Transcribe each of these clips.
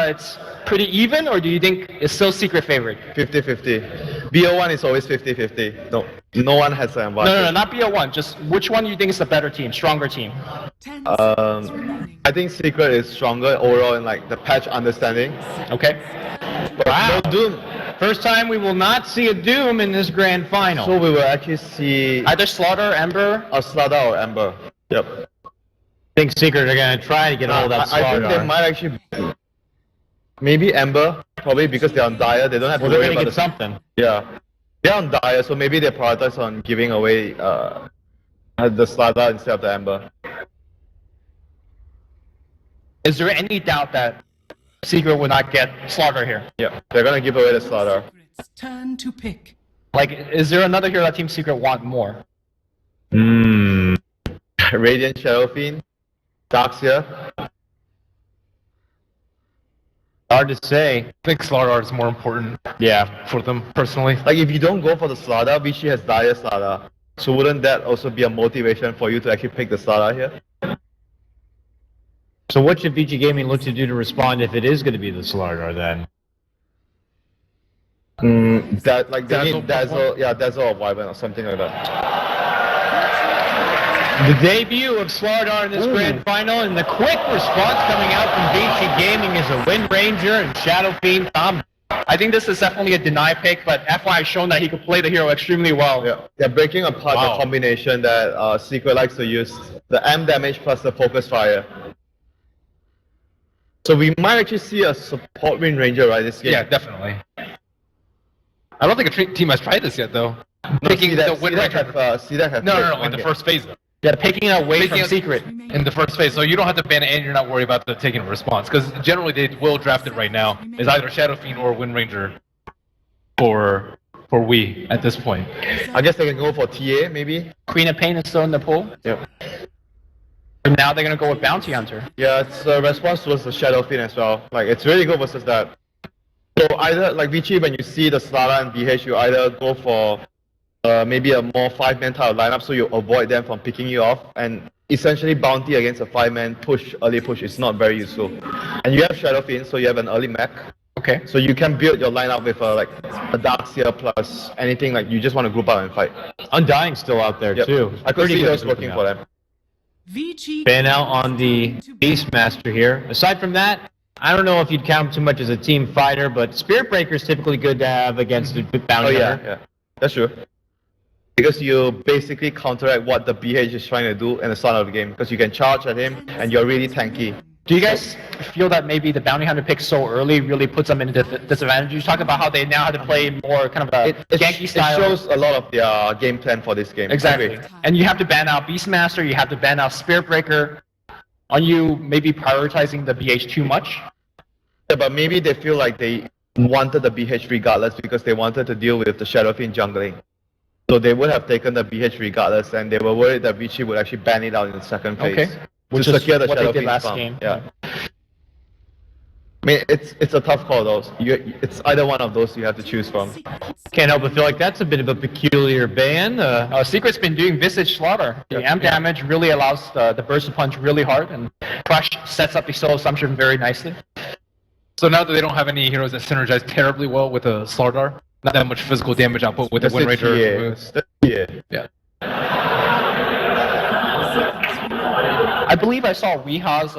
it's pretty even, or do you think it's still secret favorite? 50-50. BO1 is always 50-50. No one has an advantage. No, not BO1. Just which one do you think is the better team, stronger team? I think Secret is stronger overall in like the patch understanding. Okay. But Wow. no Doom. First time we will not see a Doom in this grand final. So we will actually see Either Slaughter, Ember. a Slaughter or Ember. Yep. I think Secret are going to try to get all that I think they might actually... Maybe Ember, probably because they're on Dire. They don't have to they're worry going to about get something. Yeah. They're on Dire, so maybe they prioritize on giving away the Slaughter instead of the Ember. Is there any doubt that Secret will not get Slaughter here? Yeah, they're gonna give away the Slaughter. Turn to pick. Like, is there another hero that Team Secret want more? Radiant Shadow Fiend, Darkseer. Hard to say. I think Slaughter is more important. Yeah. For them personally. Like if you don't go for the Slaughter, Vici has Dire Slaughter. So wouldn't that also be a motivation for you to actually pick the Slaughter here? So what should Vici Gaming look to do to respond if it is going to be the Slardar then? That like Dazzle, Dazzle, yeah, Dazzle or Wyvern or something like that. The debut of Slardar in this grand final, and the quick response coming out from Vici Gaming is a Wind Ranger and Shadow Fiend combo. I think this is definitely a deny pick, but F1 has shown that he could play the hero extremely well. Yeah, they're breaking apart the combination that Secret likes to use, the M damage plus the focus fire. So we might actually see a support Wind Ranger, right, this game? Yeah, definitely. I don't think a team has tried this yet, though. Taking the Wind Ranger. No, In the first phase, though. Yeah, picking it away from Secret. In the first phase, so you don't have to ban it and you're not worried about the taking a response. Because generally they will draft it right now. It's either Shadow Fiend or Wind Ranger for Wii at this point. I guess they can go for TA, maybe? Queen of Pain is still in the pool. Yeah. And now they're going to go with Bounty Hunter. Yeah, it's a response towards the Shadow Fiend as well. Like, it's really good versus that. So either, like Vici, when you see the Slaughter and BH, you either go for maybe a more 5-man type of lineup so you avoid them from picking you off, and essentially Bounty against a 5-man push, early push is not very useful. And you have Shadow Fiend, so you have an early mech. Okay. So you can build your lineup with like a Darkseer plus anything, like you just want to group up and fight. Undying's still out there too. I could see those working for them. Vici Ban out on the Beastmaster here. Aside from that, I don't know if you'd count too much as a team fighter, but Spirit Breaker is typically good to have against the Bounty Hunter. Yeah, that's true. Because you basically counteract what the BH is trying to do in the start of the game. Because you can charge at him and you're really tanky. Do you guys feel that maybe the Bounty Hunter pick so early really puts them into disadvantage? You talk about how they now have to play more kind of a ganky style. It shows a lot of their game plan for this game. Exactly. And you have to ban out Beastmaster, you have to ban out Spirit Breaker. Are you maybe prioritizing the BH too much? Yeah, but maybe they feel like they wanted the BH regardless because they wanted to deal with the Shadow Fiend jungling. So they would have taken the BH regardless, and they were worried that Vici would actually ban it out in the second phase. Okay. Which is secure the what Shadow they did Fiend last farm. game. Yeah. I mean, it's a tough call though. It's either one of those you have to choose from. Can't help but feel like that's a bit of a peculiar ban. Secret's been doing Visage Slaughter. The M damage really allows the burst of punch really hard, and Crush sets up the soul assumption very nicely. So now that they don't have any heroes that synergize terribly well with a Slardar, not that much physical damage output with the Wind Ranger. Yeah. I believe I saw Weeha's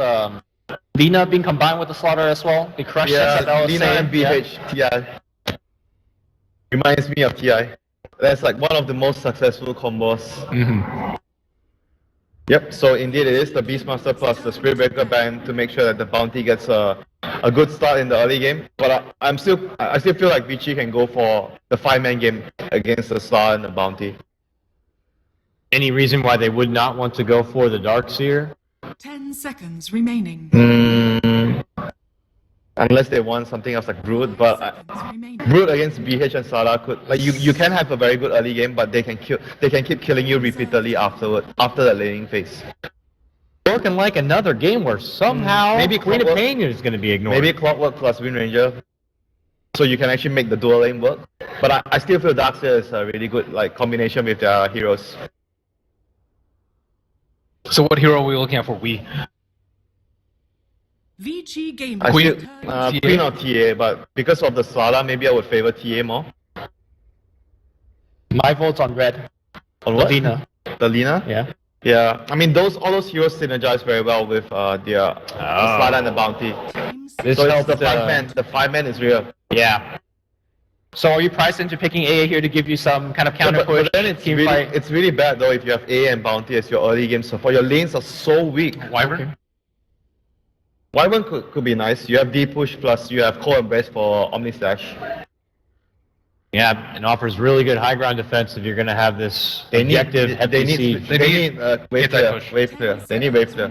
Lina being combined with the Slaughter as well. The Crush sets up Lina and BH, TI. Reminds me of TI. That's like one of the most successful combos. Yep, so indeed it is the Beastmaster plus the Spirit Breaker ban to make sure that the Bounty gets a good start in the early game. But I still feel like Vici can go for the 5-man game against the Star and the Bounty. Any reason why they would not want to go for the Darkseer? 10 seconds remaining. Unless they want something else like Brood, but Brood against BH and Sada could like you can have a very good early game, but they can keep killing you repeatedly after the laning phase. Looking like another game where somehow maybe Queen of Clockwork- Pain is going to be ignored. Maybe Clockwork plus Wind Ranger, so you can actually make the dual lane work. But I still feel Darkseer is a really good like combination with their heroes. So what hero are we looking at for Wii? Vici Gamer. I Queen- still, Queen or TA, but because of the Slada, maybe I would favor TA more. My vote's on red. On what? Lina. The Lina? Yeah. Yeah, I mean all those heroes synergize very well with the Slada and the Bounty. This So it's helps, the 5-man. The 5-man is real. Yeah. So are you priced into picking AA here to give you some kind of counter push? But then it's team really, fight? it's really bad though if you have AA and Bounty as your early game support. Your lanes are so weak. Wyvern? Wyvern could be nice. You have D push plus you have Core Embrace for Omni Slash. Yeah, and offers really good high ground defense if you're going to have this objective they heavy need siege. they need wave Get that clear. push. Wave clear. They need wave clear.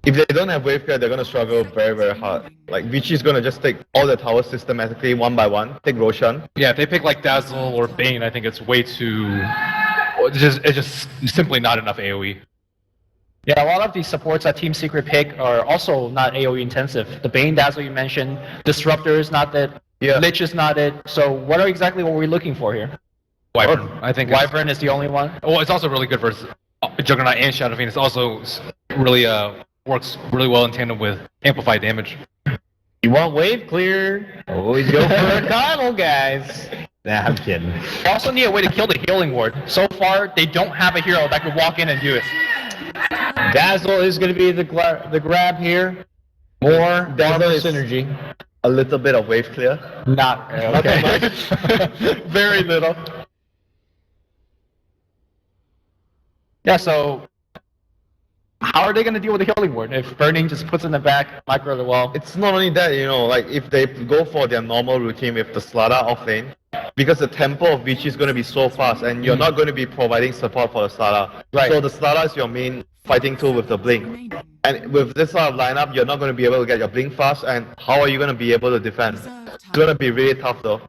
If they don't have wave clear, they're gonna struggle very, very hard. Like Vici is gonna just take all the towers systematically one by one. Take Roshan. Yeah, if they pick like Dazzle or Bane, I think it's way too. It's just simply not enough AoE. Yeah, a lot of these supports that Team Secret pick are also not AoE intensive. The Bane Dazzle you mentioned, Disruptor is not it, Yeah. Lich is not it. So what are exactly what we're looking for here? Wyvern, I think. Wyvern is the only one? Well, it's also really good versus Juggernaut and Shadow Fiend. It's also really works really well in tandem with amplified damage. You want wave clear? Always go for a Connell, guys. Nah, I'm kidding. They also need a way to kill the healing ward. So far, they don't have a hero that could walk in and do it. Dazzle is going to be the grab here. More Dazzle is- synergy. A little bit of wave clear. Not Okay. very little. Yeah, so how are they going to deal with the healing ward if Burning just puts in the back, micro the wall? It's not only that, you know, like if they go for their normal routine with the Slada off lane, because the tempo of Vici is going to be so fast and you're not going to be providing support for the Slada. Right. So the Slada is your main fighting tool with the Blink. And with this sort of lineup, you're not going to be able to get your Blink fast, and how are you going to be able to defend? It's going to be really tough though.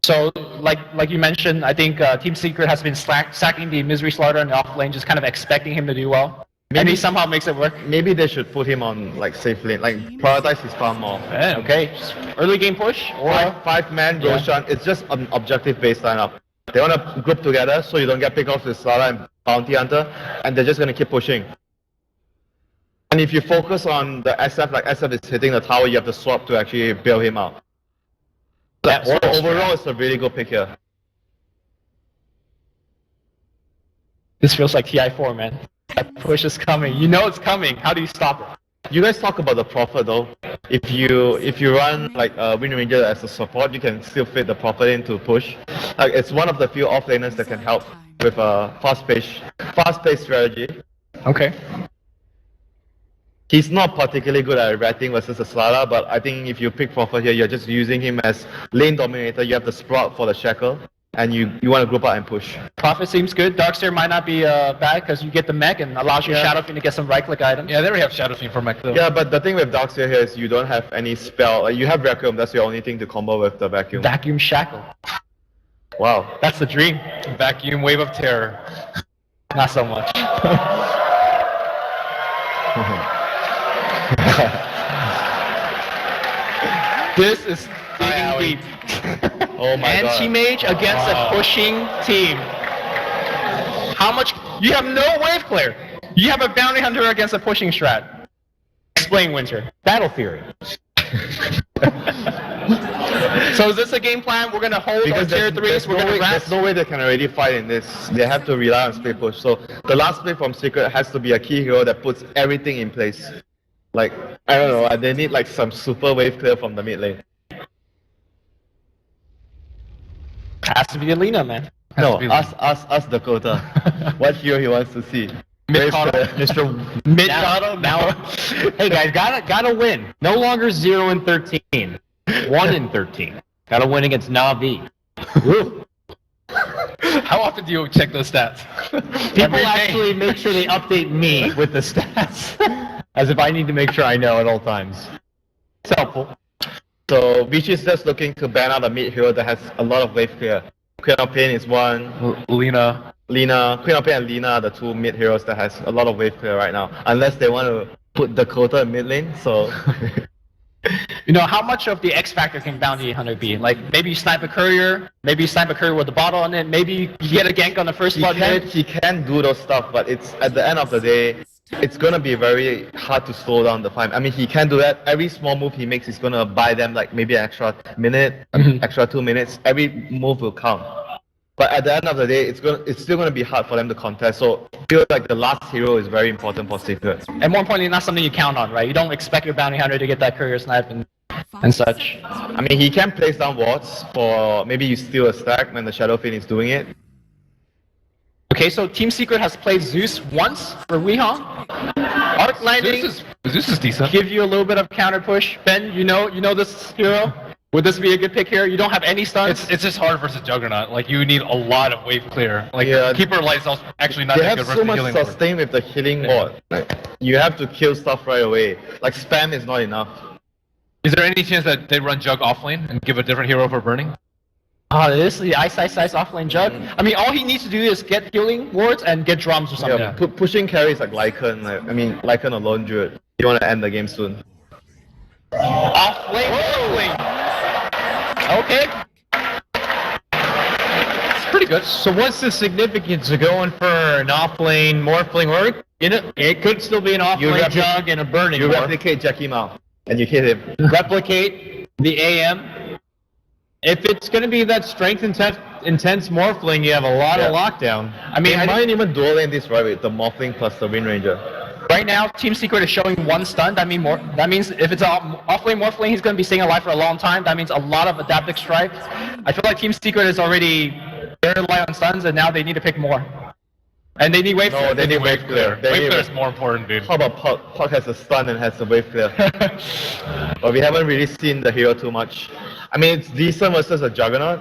So, like you mentioned, I think Team Secret has been sacking the Misery Slaughter in the off lane, just kind of expecting him to do well. And he somehow makes it work. Maybe they should put him on like safe lane, like prioritize his farm more. Okay, early game push or Five-man Yeah. Roshan, it's just an objective-based lineup. They want to group together so you don't get picked off with Slada and Bounty Hunter, and they're just going to keep pushing. And if you focus on the SF, like SF is hitting the tower, you have to swap to actually bail him out. That So works. overall, it's a really good pick here. this feels like TI4, man. That push is coming. You know it's coming. How do you stop it? You guys talk about the Prophet though. If you run like Wind Ranger as a support, you can still fit the Prophet in to push. Like it's one of the few offlaners that can help with a fast-paced strategy. Okay. He's not particularly good at ratting versus a Slada, but I think if you pick Prophet here, you're just using him as lane dominator. You have the Sprout for the Shackle, and you want to group out and push. Prophet seems good. Darkseer might not be bad because you get the mech and allows your Yeah. Shadow Fiend to get some right-click items. Yeah, they already have Shadow Fiend for mech though. Yeah, but the thing with Darkseer here is you don't have any spell. Like, you have Vacuum, that's your only thing to combo with the Vacuum. Vacuum Shackle. Wow. That's the dream. Vacuum Wave of Terror. Not so much. This is digging deep. Oh my god. Anti-mage against a pushing team. How much? You have no wave clear. You have a bounty hunter against a pushing strat. Explain, Winter. Battle Fury. So is this a game plan? We're gonna hold our tier 3s, we're gonna there's rest? no way they can already fight in this. They have to rely on split push. So the last play from Secret has to be a key hero that puts everything in place. Like, I don't know, they need like some super wave clear from the mid lane. Has to be Alina, man. No, to be ask Dakota. What hero he wants to see. Wave Mikado. clear. Mr. Mikado? Now, hey guys, gotta win. No longer 0 and 13. 1 and 13. Gotta win against Na'Vi. Woo. How often do you check those stats? People Every day. actually make sure they update me with the stats. As if I need to make sure I know at all times. It's helpful. So Vici is just looking to ban out a mid hero that has a lot of wave clear. Queen of Pain is one. Lena. Queen of Pain and Lina are the two mid heroes that has a lot of wave clear right now. Unless they want to put Dakota in mid lane, so You know, how much of the X factor can bounty hunter be? Like, maybe you snipe a courier, maybe you snipe a courier with the bottle on it, maybe you get a gank on the first blood mid. he can do those stuff, but it's at the end of the day, it's gonna be very hard to slow down the fight. I mean, he can do that. Every small move he makes is gonna buy them like maybe an extra minute, extra 2 minutes. Every move will count. But at the end of the day, it's still gonna be hard for them to contest. So I feel like the last hero is very important for Secret. And more importantly, not something you count on, right? You don't expect your bounty hunter to get that courier snipe and such. I mean, he can place down wards for maybe you steal a stack when the Shadow Fiend is doing it. Okay, so Team Secret has played Zeus once for Weehong. Arc Lightning Zeus is decent. give you a little bit of counter push. Ben, you know this hero. Would this be a good pick here? You don't have any stuns. It's just hard versus Juggernaut. Like you need a lot of wave clear. Like Yeah. Keeper Light's also actually not They that have good so versus much healing. ward. sustain with the healing ward. Like, you have to kill stuff right away. Like spam is not enough. Is there any chance that they run Jug off lane and give a different hero for burning? Oh, this is the ice offlane Jug. I mean, all he needs to do is get healing wards and get drums or something. Yeah, pushing carries like Lycan. I mean, Lycan alone, Druid. You want to end the game soon. Offlane. Okay. It's pretty good. So what's the significance of going for an off-lane Morphling? Or it could still be an off-lane Jug and a burning You Morph. replicate Jackie Mao, and you hit him. Replicate the AM. If it's going to be that strength intense Morphling, you have a lot of lockdown. I mean, They might even dual lane this right with the Morphling plus the Wind Ranger. right now, Team Secret is showing one stun. That means if it's offlane Morphling, he's going to be staying alive for a long time. That means a lot of adaptive strike. I feel like Team Secret is already very light on stuns, and now they need to pick more. And they need wave No, clear. they need wave clear. Wave clear is more important, dude. How about Puck? Puck has a stun and has a wave clear. But we haven't really seen the hero too much. I mean, it's decent versus a Juggernaut.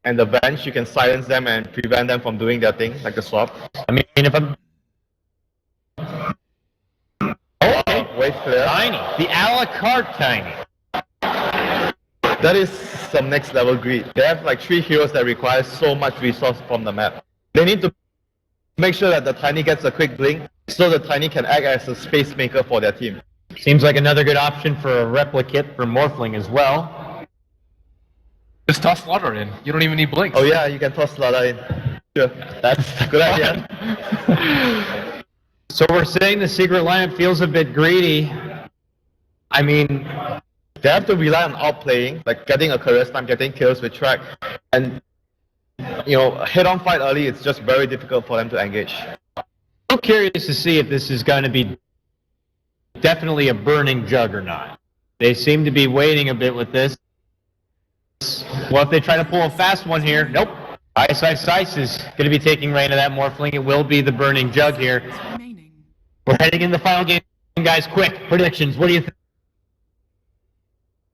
And the bench, you can silence them and prevent them from doing their thing, like the swap. I mean, if I'm Wave clear. tiny, the a la carte tiny. That is some next level greed. They have like 3 heroes that require so much resource from the map. They need to make sure that the Tiny gets a quick blink, so the Tiny can act as a space maker for their team. Seems like another good option for a replicate for Morphling as well. Just toss Slaughter in. You don't even need blinks. Oh yeah, you can toss Slada in. Sure. That's a good idea. So we're saying the secret lineup feels a bit greedy. I mean, They have to rely on outplaying, like getting a career stamp, getting kills with track, and head-on fight early. It's just very difficult for them to engage. I'm curious to see if this is going to be definitely a burning Juggernaut. They seem to be waiting a bit with this. Well, if they try to pull a fast one here, nope. Ice is going to be taking reign of that Morphling. It will be the burning Jug here. Remaining. We're heading in the final game, guys. Quick predictions. What do you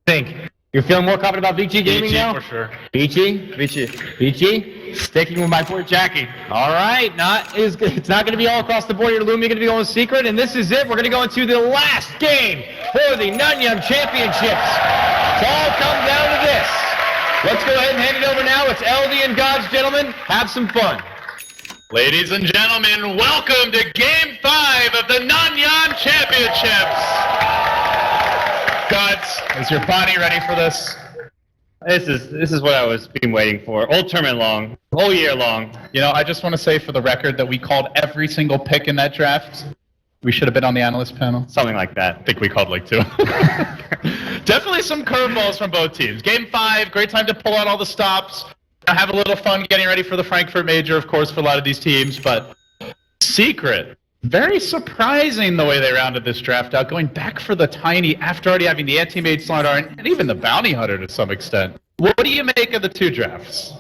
think? You're feeling more confident about Vici gaming now? for sure. Vici? Vici. Sticking with my poor Jackie. All right, it's not going to be all across the board here. Lumi going to be going secret, and this is it. We're going to go into the last game for the Nanyang Championships. It's all come down to this. Let's go ahead and hand it over now. It's LD and Gods, gentlemen. Have some fun. Ladies and gentlemen, welcome to Game 5 of the Nanyang Championships. Gods, is your body ready for this? This is what I was been waiting for. All tournament long, whole year long. You know, I just want to say for the record that we called every single pick in that draft. We should have been on the analyst panel. Something like that. I think we called like 2. Definitely some curveballs from both teams. Game 5, great time to pull out all the stops. Have a little fun getting ready for the Frankfurt Major, of course, for a lot of these teams. But Secret, very surprising the way they rounded this draft out, going back for the Tiny after already having the anti-mage Slardar and even the Bounty Hunter to some extent. What do you make of the 2 drafts?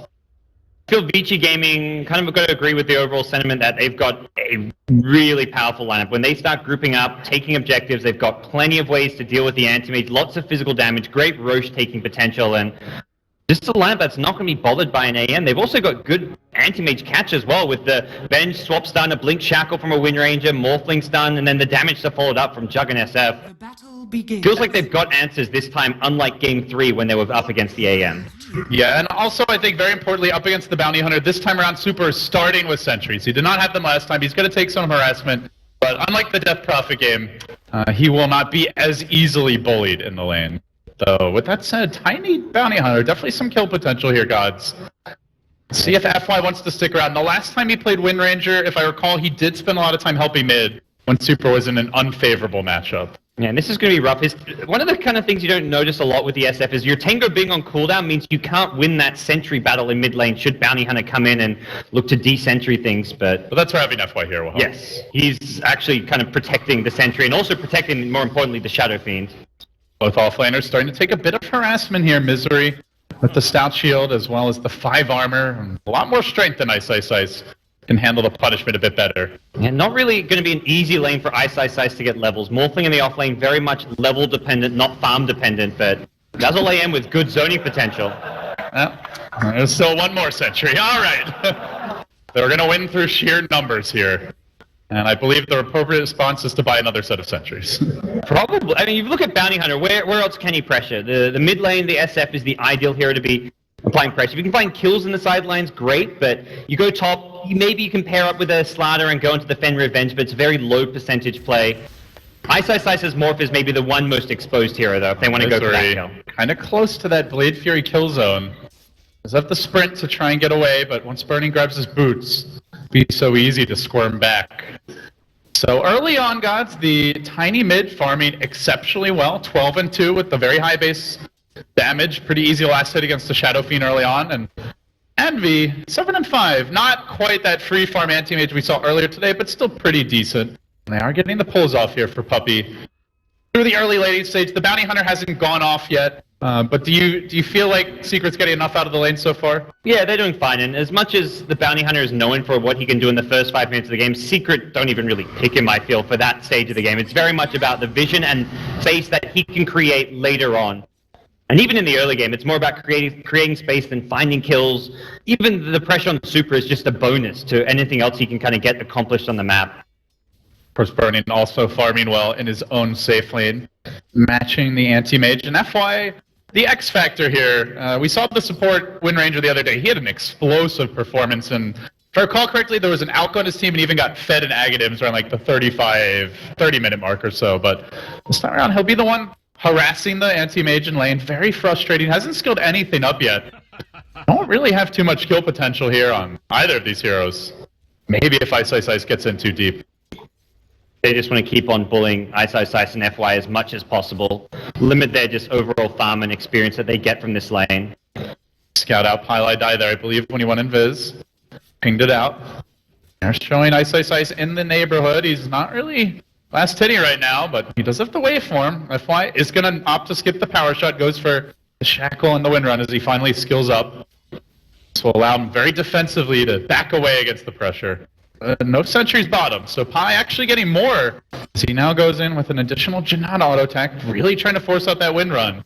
I feel Vici Gaming kind of got to agree with the overall sentiment that they've got a really powerful lineup. When they start grouping up, taking objectives, they've got plenty of ways to deal with the anti-mage, lots of physical damage, great Roche taking potential, and just a lineup that's not going to be bothered by an AM. They've also got good anti-mage catch as well, with the Bench swap stun, a Blink Shackle from a Wind Ranger, Morphling stun, and then the damage that followed up from Jug and SF. The battle begins. Feels like they've got answers this time, unlike Game 3 when they were up against the AM. Yeah, and also I think very importantly, up against the Bounty Hunter, this time around Super is starting with sentries. He did not have them last time. He's going to take some harassment, but unlike the Death Prophet game, he will not be as easily bullied in the lane. So with that said, Tiny Bounty Hunter, definitely some kill potential here, Gods. See if FY wants to stick around. The last time he played Wind Ranger, if I recall, he did spend a lot of time helping mid when Super was in an unfavorable matchup. Yeah, and this is going to be rough. One of the kind of things you don't notice a lot with the SF is your Tango being on cooldown means you can't win that sentry battle in mid lane should Bounty Hunter come in and look to de-sentry things, but that's where having FY here will help. yes, he's actually kind of protecting the sentry and also protecting, more importantly, the Shadow Fiend. Both offlaners starting to take a bit of harassment here. Misery with the stout shield as well as the 5 armor. And a lot more strength than Ice can handle the punishment a bit better. Yeah, not really going to be an easy lane for Ice to get levels. Morphling in the off lane, very much level dependent, not farm dependent, but Dazzle AM with good zoning potential. There's still one more sentry. All right. They're going to win through sheer numbers here. And I believe the appropriate response is to buy another set of sentries. Probably. I mean, you look at Bounty Hunter, where else can he pressure? The mid lane, the SF is the ideal hero to be applying pressure. If you can find kills in the side lanes, great, but you go top, maybe you can pair up with a Slaughter and go into the Fen Revenge, but it's a very low percentage play. Ice Morph is maybe the one most exposed hero, though, if they want to go for that kill. Kind of close to that Blade Fury kill zone. Does have the sprint to try and get away, but once Burning grabs his boots, it'd be so easy to squirm back. So early on, gods, the tiny mid farming exceptionally well, 12 and 2 with the very high base damage, pretty easy last hit against the Shadow Fiend early on, and Envy 7 and 5, not quite that free farm anti-mage we saw earlier today, but still pretty decent. And they are getting the pulls off here for Puppey. Through the early late stage, the Bounty Hunter hasn't gone off yet. But do you feel like Secret's getting enough out of the lane so far? Yeah, they're doing fine. And as much as the Bounty Hunter is known for what he can do in the first 5 minutes of the game, Secret don't even really pick him, I feel, for that stage of the game. It's very much about the vision and space that he can create later on. And even in the early game, it's more about creating space than finding kills. Even the pressure on Super is just a bonus to anything else he can kind of get accomplished on the map. Of course, Burning also farming well in his own safe lane, matching the anti-mage. And FY, the X factor here, we saw the support Wind Ranger the other day. He had an explosive performance, and if I recall correctly, there was an outgo on his team and even got fed in Agatims around like the 30-minute mark or so. But this time around, he'll be the one harassing the anti-mage in lane. Very frustrating. Hasn't skilled anything up yet. Don't really have too much skill potential here on either of these heroes. Maybe if Ice gets in too deep. They just want to keep on bullying Ice and FY as much as possible. Limit their just overall farm and experience that they get from this lane. Scout out Pili die there, I believe, when he went invis. Pinged it out. They're showing Ice in the neighborhood. He's not really last hitting right now, but he does have the waveform. FY is going to opt to skip the power shot, goes for the shackle and the wind run as he finally skills up. This will allow him very defensively to back away against the pressure. No sentries bottom, so Pi actually getting more as he now goes in with an additional Janata auto attack, really trying to force out that wind run.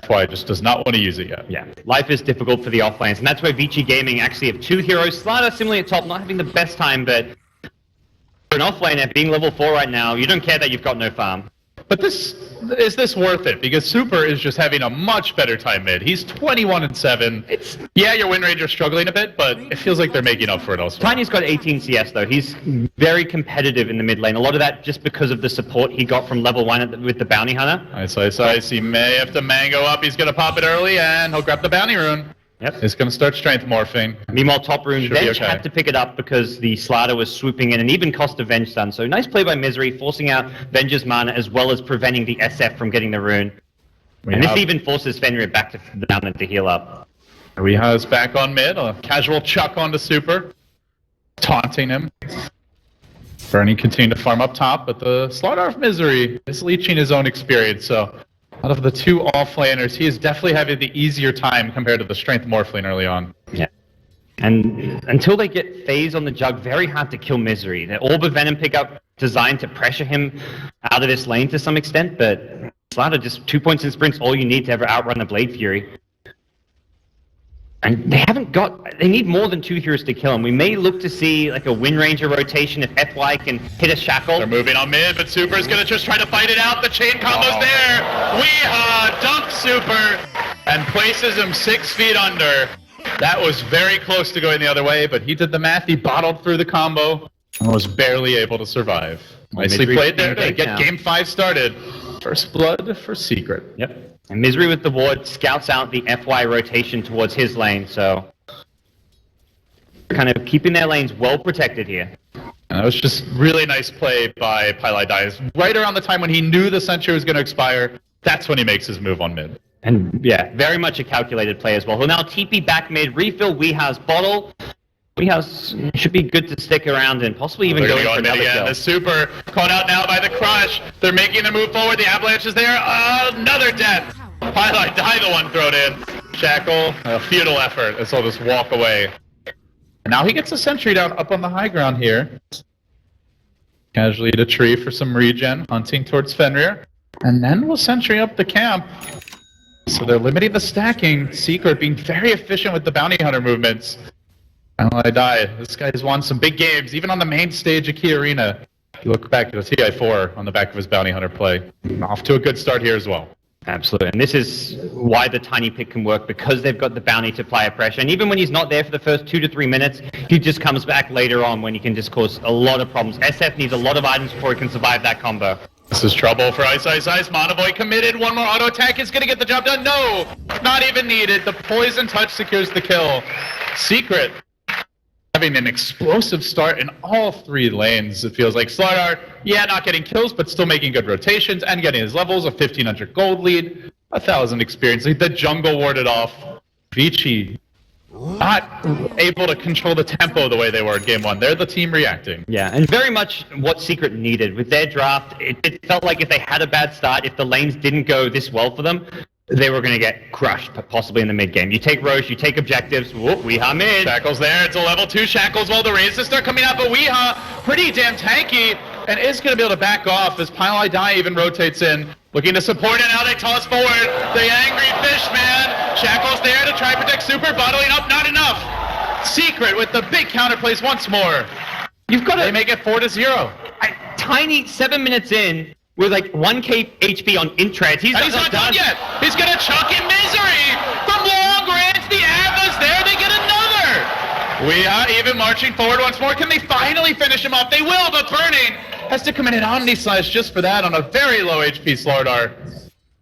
FY just does not want to use it yet. Yeah, life is difficult for the offlanes, and that's where Vici Gaming actually have 2 heroes. Slaughter similarly at top, not having the best time, but for an offlaner being level 4 right now, you don't care that you've got no farm. But is this worth it? Because Super is just having a much better time mid. He's 21 and 7. Yeah, your Wind Ranger's struggling a bit, but it feels like they're making up for it also. Tiny's got 18 CS though. He's very competitive in the mid lane. A lot of that just because of the support he got from level 1 with the Bounty Hunter. Ice. He may have to mango up. He's going to pop it early, and he'll grab the Bounty Rune. Yep. It's going to start strength morphing. Meanwhile, top rune, Should be Venge okay. had to pick it up because the Slaughter was swooping in and even cost a Venge stun. So nice play by Misery, forcing out Venge's mana as well as preventing the SF from getting the rune. This even forces Fenrir back to down and to heal up. We has back on mid, a casual chuck onto Super, taunting him. Bernie continuing to farm up top, but the Slaughter of Misery is leeching his own experience, so out of the 2 off-laners, he is definitely having the easier time compared to the Strength Morphling early on. Yeah. And until they get Phase on the Jug, very hard to kill Misery. The Orb of Venom pickup designed to pressure him out of this lane to some extent, but Slaughter just 2 points in sprints, all you need to ever outrun a Blade Fury. And they need more than 2 heroes to kill him. We may look to see like a Wind Ranger rotation if FY can hit a shackle. They're moving on mid, but Super's going to just try to fight it out. The chain combo's there. Weehaw! Dunks Super and places him 6 feet under. That was very close to going the other way, but he did the math. He bottled through the combo and was barely able to survive. Nicely played there to get Game 5 started. First blood for Secret. Yep. And Misery with the ward scouts out the FY rotation towards his lane, so kind of keeping their lanes well protected here. And that was just really nice play by Pylai Dias. Right around the time when he knew the sentry was going to expire, that's when he makes his move on mid. And yeah, very much a calculated play as well. He'll now TP back mid, refill Weeha's bottle. Weeha's should be good to stick around and possibly even go in for another kill. The super caught out now by the crush. They're making the move forward. The avalanche is there. Another death. Pylai Die the one thrown in. Shackle, a futile effort as he'll just walk away. And now he gets a sentry down up on the high ground here. Casually to tree for some regen, hunting towards Fenrir. And then we'll sentry up the camp. So they're limiting the stacking. Secret being very efficient with the bounty hunter movements. Pylai Die, this guy's won some big games, even on the main stage of Key Arena. If you look back at the TI4 on the back of his bounty hunter play. Off to a good start here as well. Absolutely, and this is why the tiny pick can work, because they've got the bounty to apply pressure. And even when he's not there for the first 2 to 3 minutes, he just comes back later on when he can just cause a lot of problems. SF needs a lot of items before he can survive that combo. This is trouble for Ice. Monovoy committed. One more auto attack is going to get the job done. No, not even needed. The poison touch secures the kill. Secret having an explosive start in all 3 lanes, it feels like. Slardar, yeah, not getting kills, but still making good rotations and getting his levels, a 1,500 gold lead, 1,000 experience lead. The jungle warded off. Vici not able to control the tempo the way they were in Game 1. They're the team reacting. Yeah, and very much what Secret needed. With their draft, it felt like if they had a bad start, if the lanes didn't go this well for them, they were going to get crushed, possibly in the mid game. You take Roche, you take objectives. Whoop, Weeha mid. Shackle's there. It's a level 2 Shackles while the raises start coming out, but Weeha pretty damn tanky and is going to be able to back off as Pylai Die even rotates in. Looking to support it. Now they toss forward. The angry fish man. Shackle's there to try and protect Super. Bottling up. Not enough. Secret with the big counterplays once more. You've got to... They make it 4-0. Tiny 7 minutes in with like 1k HP on Intrad. He's not done yet. He's going to chuck in Misery. From long range, the Ava's there. They get another. We are even marching forward once more. Can they finally finish him off? They will, but Burning has to come in an Omni Slash just for that on a very low HP Slardar.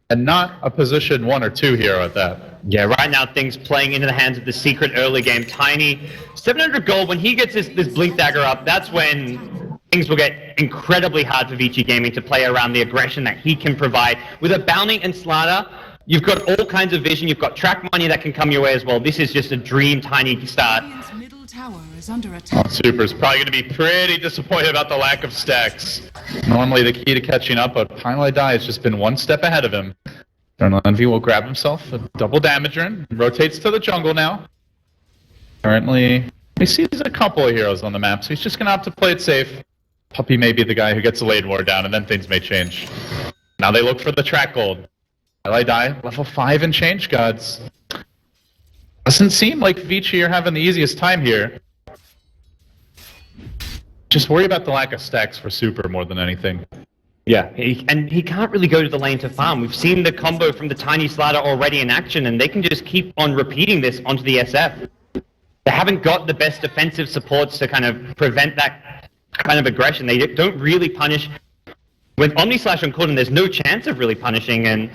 And not a position 1 or 2 hero at that. Yeah, right now things playing into the hands of the Secret early game. Tiny, 700 gold. When he gets this Blink Dagger up, that's when things will get incredibly hard for Vici Gaming to play around the aggression that he can provide. With a Bounty and Slardar, you've got all kinds of vision. You've got track money that can come your way as well. This is just a dream Tiny start. Middle tower is under attack. Super's probably going to be pretty disappointed about the lack of stacks. Normally the key to catching up, but Pylai Die has just been 1 step ahead of him. Eternal Envy will grab himself a double damager and rotates to the jungle now. Currently, he sees a couple of heroes on the map, so he's just going to have to play it safe. Puppy may be the guy who gets the lane ward down, and then things may change. Now they look for the track gold. Pylai Die, level 5 and change gods. Doesn't seem like Vici are having the easiest time here. Just worry about the lack of stacks for Super more than anything. Yeah, and he can't really go to the lane to farm. We've seen the combo from the Tiny Slardar already in action, and they can just keep on repeating this onto the SF. They haven't got the best defensive supports to kind of prevent that kind of aggression. They don't really punish. With Omni Slash on cooldown, there's no chance of really punishing, and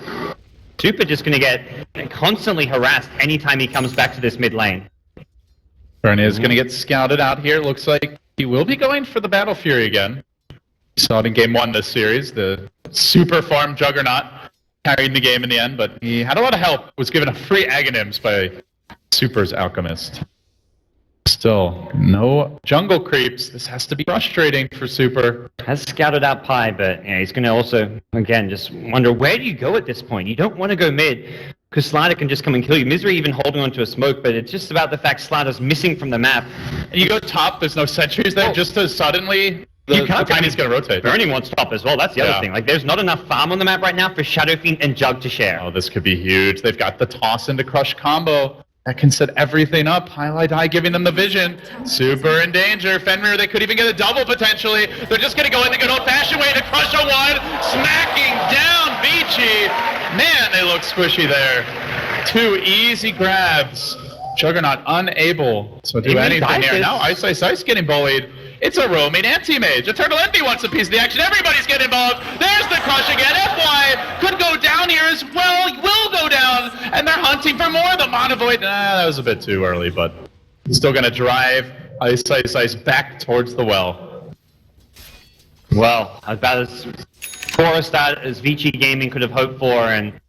Super just going to get constantly harassed anytime he comes back to this mid lane. Bernie is going to get scouted out here. Looks like he will be going for the Battle Fury again. We saw it in Game 1 this series. The super farm Juggernaut carried the game in the end, but he had a lot of help. Was given a free Aghanims by Super's Alchemist. Still, no jungle creeps. This has to be frustrating for Super. Has scouted out Pi, but yeah, he's going to also, again, just wonder, where do you go at this point? You don't want to go mid, because Slardar can just come and kill you. Misery even holding onto a smoke, but it's just about the fact Slardar's missing from the map. And you go top, there's no sentries there, just as suddenly the Tiny's going to rotate. Burning wants top as well, that's the other thing. Like, there's not enough farm on the map right now for Shadow Fiend and Jug to share. Oh, this could be huge. They've got the toss into crush combo. That can set everything up. Pylai Die giving them the vision. Super in danger. Fenrir, they could even get a double potentially. They're just going to go in the good old-fashioned way to crush a 1. Smacking down Vici. Man, they look squishy there. 2 easy grabs. Juggernaut unable to do anything here. Now Ice getting bullied. It's a roaming anti-mage. Eternal Envy wants a piece of the action. Everybody's getting involved. There's the crush again. FY could go down here as well. Will go down. And they're hunting for more. The Monovoid. That was a bit too early, but still going to drive Ice back towards the well. Well, about as poor a start as Vici Gaming could have hoped for, and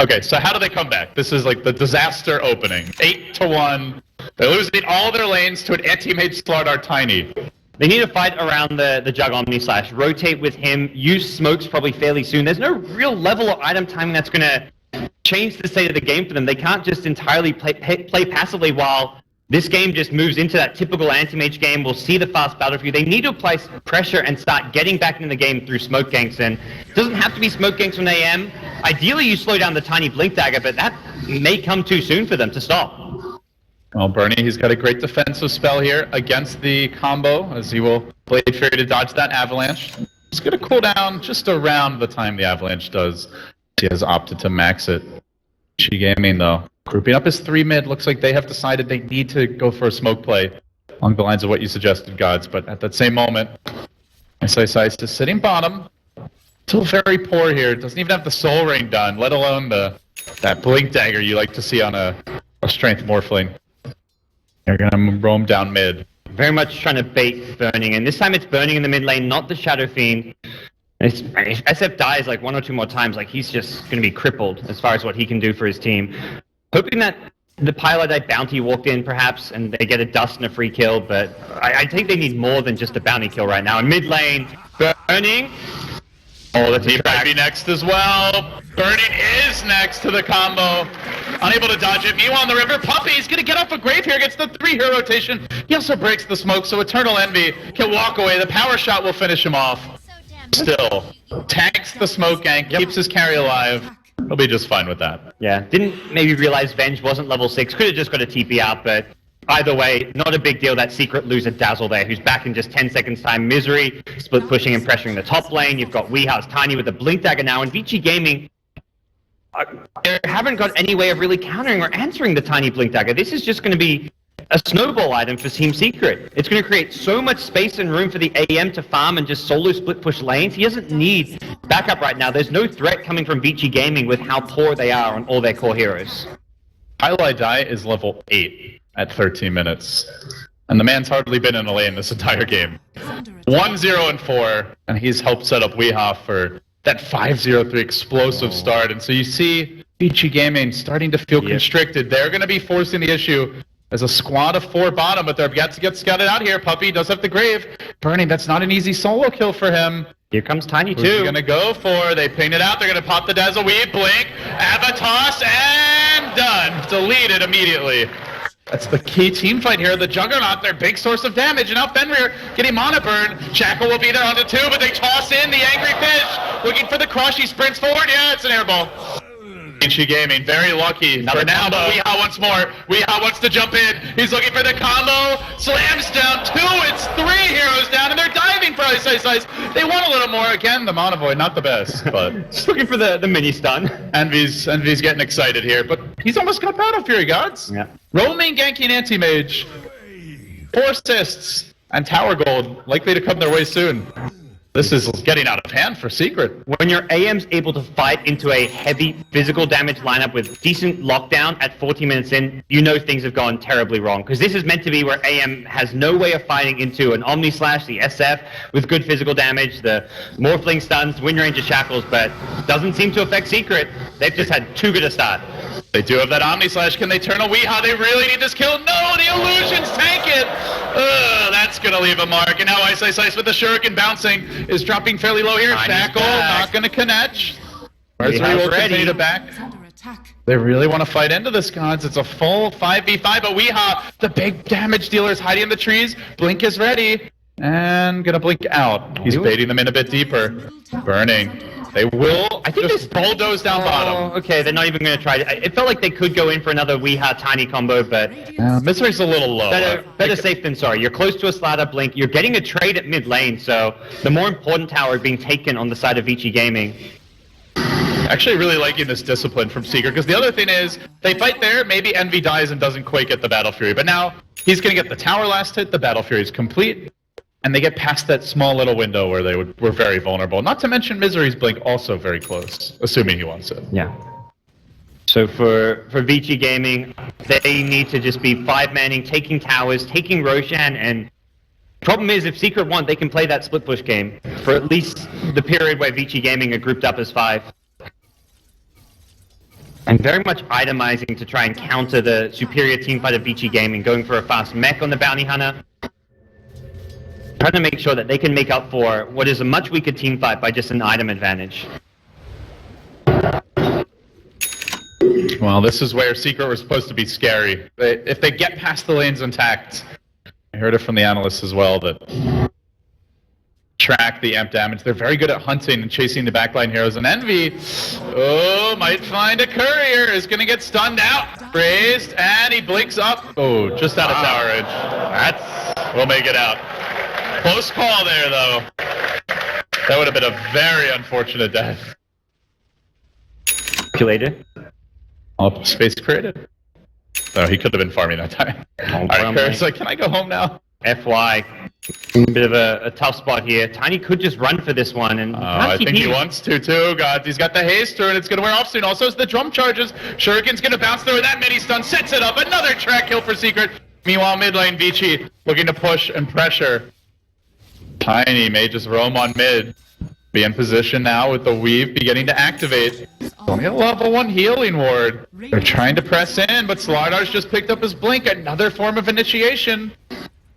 Okay, so how do they come back? This is like the disaster opening. 8-1. They're losing all their lanes to an anti-mage Slardar Tiny. they need to fight around the Jug Omni Slash, rotate with him, use smokes probably fairly soon. There's no real level or item timing that's going to change the state of the game for them. They can't just entirely play passively while this game just moves into that typical anti-mage game. We'll see the fast battlefield. They need to apply pressure and start getting back into the game through smoke ganks. And it doesn't have to be smoke ganks from AM. Ideally, you slow down the tiny blink dagger, but that may come too soon for them to stop. Well, Bernie, he's got a great defensive spell here against the combo, as he will Blade Fury to dodge that Avalanche. It's going to cool down just around the time the Avalanche does. He has opted to max it. Vici Gaming, though, grouping up his 3 mid. Looks like they have decided they need to go for a smoke play along the lines of what you suggested, Gods. But at that same moment, SIS is sitting bottom. Still very poor here. Doesn't even have the Soul Ring done, let alone that Blink Dagger you like to see on a Strength Morphling. They're going to roam down mid. Very much trying to bait Burning, and this time it's Burning in the mid lane, not the Shadow Fiend. If SF dies like 1 or 2 more times, like he's just going to be crippled as far as what he can do for his team. Hoping that the Pilot bounty walked in perhaps, and they get a dust and a free kill, but I think they need more than just a bounty kill right now. In mid lane, Burning. Oh, that's he might be next as well. Burning is next to the combo. Unable to dodge it. Meanwhile, on the river, Puppy's going to get off a grave here. Gets the 3-hero rotation. He also breaks the smoke, so Eternal Envy can walk away. The power shot will finish him off. Still, tanks the smoke gank, keeps his carry alive. He'll be just fine with that. Yeah, didn't maybe realize Venge wasn't level 6. Could have just got a TP out, but either way, not a big deal. That secret loser Dazzle there, who's back in just 10 seconds time. Misery, split pushing and pressuring the top lane. You've got Weeha's Tiny with the Blink Dagger now, and Vici Gaming haven't got any way of really countering or answering the Tiny Blink Dagger. This is just going to be a snowball item for Team Secret. It's going to create so much space and room for the AM to farm and just solo split push lanes. He doesn't need backup right now. There's no threat coming from Vici Gaming with how poor they are on all their core heroes. Highlight Die is level 8 at 13 minutes. And the man's hardly been in a lane this entire game. 1-0-4, and he's helped set up Weeha for that 5-0-3 explosive start. And so you see Vici Gaming starting to feel constricted. They're going to be forcing the issue as a squad of 4 bottom, but they're got to get scouted out here. Puppy does have the grave. Burning, that's not an easy solo kill for him. Here comes Tiny Who's too. he going to go for? They ping it out. They're going to pop the Dazzle Weed, Blink, Avatos, and done. Deleted immediately. That's the key team fight here. The Juggernaut, their big source of damage, and now Fenrir getting mana burn. Shackle will be there on the 2, but they toss in the Angry Fish, looking for the crush. He sprints forward. Yeah, it's an airball. Vici Gaming, very lucky for now, but Weeha once more. Weeha wants to jump in. He's looking for the combo. Slams down 2. It's 3 heroes down, and they're diving for Ice. They want a little more. Again, the Mana Void, not the best, but Just looking for the mini stun. Envy's getting excited here, but he's almost got Battle Fury, Gods. Yeah. Roaming, ganking anti-mage. 4 assists, and Tower Gold likely to come their way soon. This is getting out of hand for Secret. When your AM's able to fight into a heavy physical damage lineup with decent lockdown at 40 minutes in, you know things have gone terribly wrong. Because this is meant to be where AM has no way of fighting into an Omni Slash, the SF, with good physical damage, the Morphling stuns, Wind Ranger Shackles, but doesn't seem to affect Secret. They've just had too good a start. They do have that Omni Slash. Can they turn a Weeha? They really need this kill. No, the illusions tank it. That's going to leave a mark. And now Ice with the Shuriken bouncing is dropping fairly low here. Shackle not going to connect. Mercury will continue to back. Under attack. They really want to fight into this, Gods. It's a full 5v5, but Weeha, the big damage dealer, is hiding in the trees. Blink is ready. And going to blink out. He's baiting them in a bit deeper. Burning. They will, I think, just bulldoze down bottom. Okay, they're not even going to try. It felt like they could go in for another Weeha Tiny combo, but Misery's a little low. better safe than sorry. You're close to a Slardar Blink. You're getting a trade at mid lane, so the more important tower is being taken on the side of Vici Gaming. Actually really liking this discipline from Secret, because the other thing is, they fight there, maybe Envy dies and doesn't quake at the Battle Fury, but now he's going to get the tower last hit, the Battle Fury is complete, and they get past that small little window where they were very vulnerable. Not to mention Misery's Blink also very close, assuming he wants it. Yeah. So for Vici Gaming, they need to just be 5-manning, taking towers, taking Roshan, and Problem is, if Secret want, they can play that split push game for at least the period where Vici Gaming are grouped up as 5. And very much itemizing to try and counter the superior teamfight of Vici Gaming, going for a fast mech on the Bounty Hunter. Trying to make sure that they can make up for what is a much weaker teamfight by just an item advantage. Well, this is where Secret was supposed to be scary. If they get past the lanes intact, I heard it from the analysts as well, that track the amp damage. They're very good at hunting and chasing the backline heroes. And Envy, might find a courier, is going to get stunned out. Raised, and he blinks up. Oh, just out of tower edge. We'll make it out. Close call there, though. That would have been a very unfortunate death. Calculated. Space created. No, he could have been farming that time. Alright, Kurt's like, can I go home now? FY. A bit of a tough spot here. Tiny could just run for this one, and I think he wants to too. God, he's got the haste through, and it's going to wear off soon. Also, it's the drum charges. Shuriken's going to bounce through that mini stun, sets it up. Another track kill for Secret. Meanwhile, mid lane, Vici looking to push and pressure. Tiny may just roam on mid. Be in position now with the weave beginning to activate. Only a level 1 healing ward. They're trying to press in, but Slardar's just picked up his blink. Another form of initiation.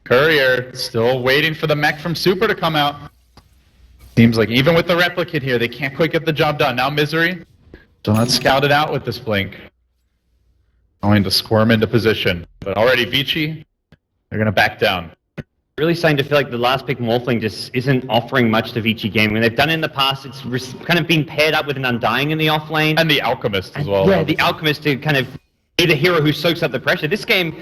Courier still waiting for the mech from Super to come out. Seems like even with the replicate here, they can't quite get the job done. Now Misery still not scouted out with this blink. Going to squirm into position. But already Vici, they're going to back down. Really starting to feel like the last pick Morphling just isn't offering much to Vici Gaming. When they've done it in the past, it's kind of been paired up with an Undying in the off lane. And the Alchemist as well. Yeah, the Alchemist to kind of be the hero who soaks up the pressure. This game,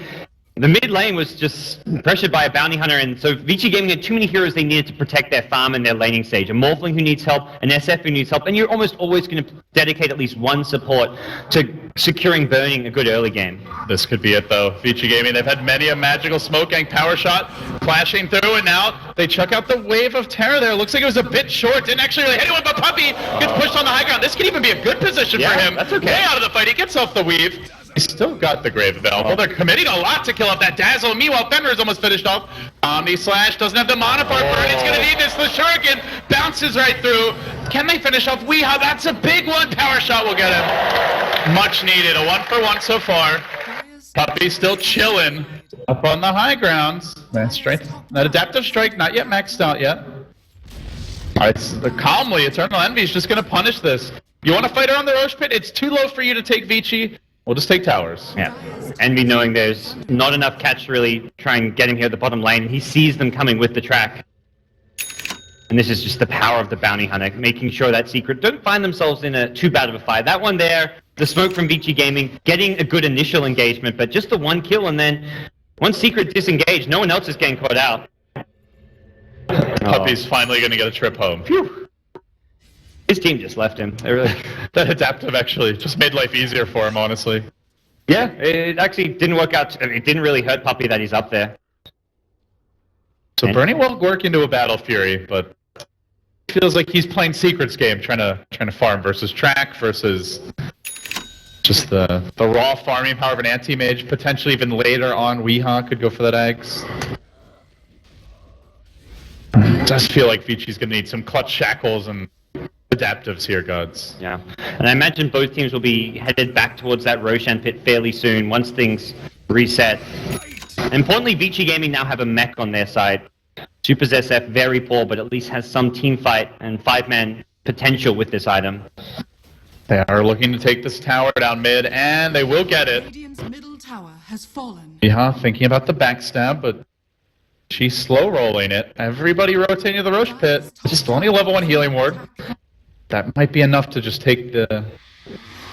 the mid lane was just pressured by a Bounty Hunter, and so Vici Gaming had too many heroes they needed to protect their farm and their laning stage. A Morphling who needs help, an SF who needs help, and you're almost always going to dedicate at least one support to securing burning a good early game. This could be it though. Vici Gaming, they've had many a magical smoke gang power shot flashing through, and now they chuck out the wave of terror there. Looks like it was a bit short, didn't actually really hit anyone, but Puppy gets pushed on the high ground. This could even be a good position for him. That's okay. Way out of the fight, he gets off the weave. He's still got the Grave Available. They're committing a lot to kill off that Dazzle. Meanwhile, Fenrir's almost finished off. Omni Slash doesn't have the mana for it. Burn. He's going to need this. The Shuriken bounces right through. Can they finish off Weeha? That's a big one. Power shot will get him. Much needed. A 1-for-1 so far. Puppy's still chilling up on the high grounds. That strength, that adaptive strike, not yet maxed out yet. Alright, calmly, Eternal Envy is just going to punish this. You want to fight around the Roche Pit? It's too low for you to take Vici. We'll just take towers. Yeah. Envy knowing there's not enough catch to really try and get him here at the bottom lane. He sees them coming with the track. And this is just the power of the Bounty Hunter, making sure that Secret don't find themselves in a too bad of a fight. That one there, the smoke from Vici Gaming, getting a good initial engagement, but just the one kill, and then once Secret disengaged, no one else is getting caught out. Puppy's finally going to get a trip home. Phew. His team just left him. They really... That adaptive actually just made life easier for him, honestly. Yeah, it actually didn't work out. It didn't really hurt Puppy that he's up there. So Bernie will work into a Battle Fury, but feels like he's playing Secret's game, trying to farm versus track versus just the raw farming power of an anti-mage. Potentially even later on, Weeha could go for that Eggs. It does feel like Vici's going to need some clutch shackles and adaptives here, gods. Yeah, and I imagine both teams will be headed back towards that Roshan pit fairly soon once things reset. Importantly, Vici Gaming now have a mech on their side. Super's SF very poor, but at least has some team fight and 5-man potential with this item. They are looking to take this tower down mid, and they will get it. Radiant's middle tower has fallen. Yeah, thinking about the backstab, but she's slow rolling it. Everybody rotating to the Roche pit. Just only a level 1 healing ward. That might be enough to just take the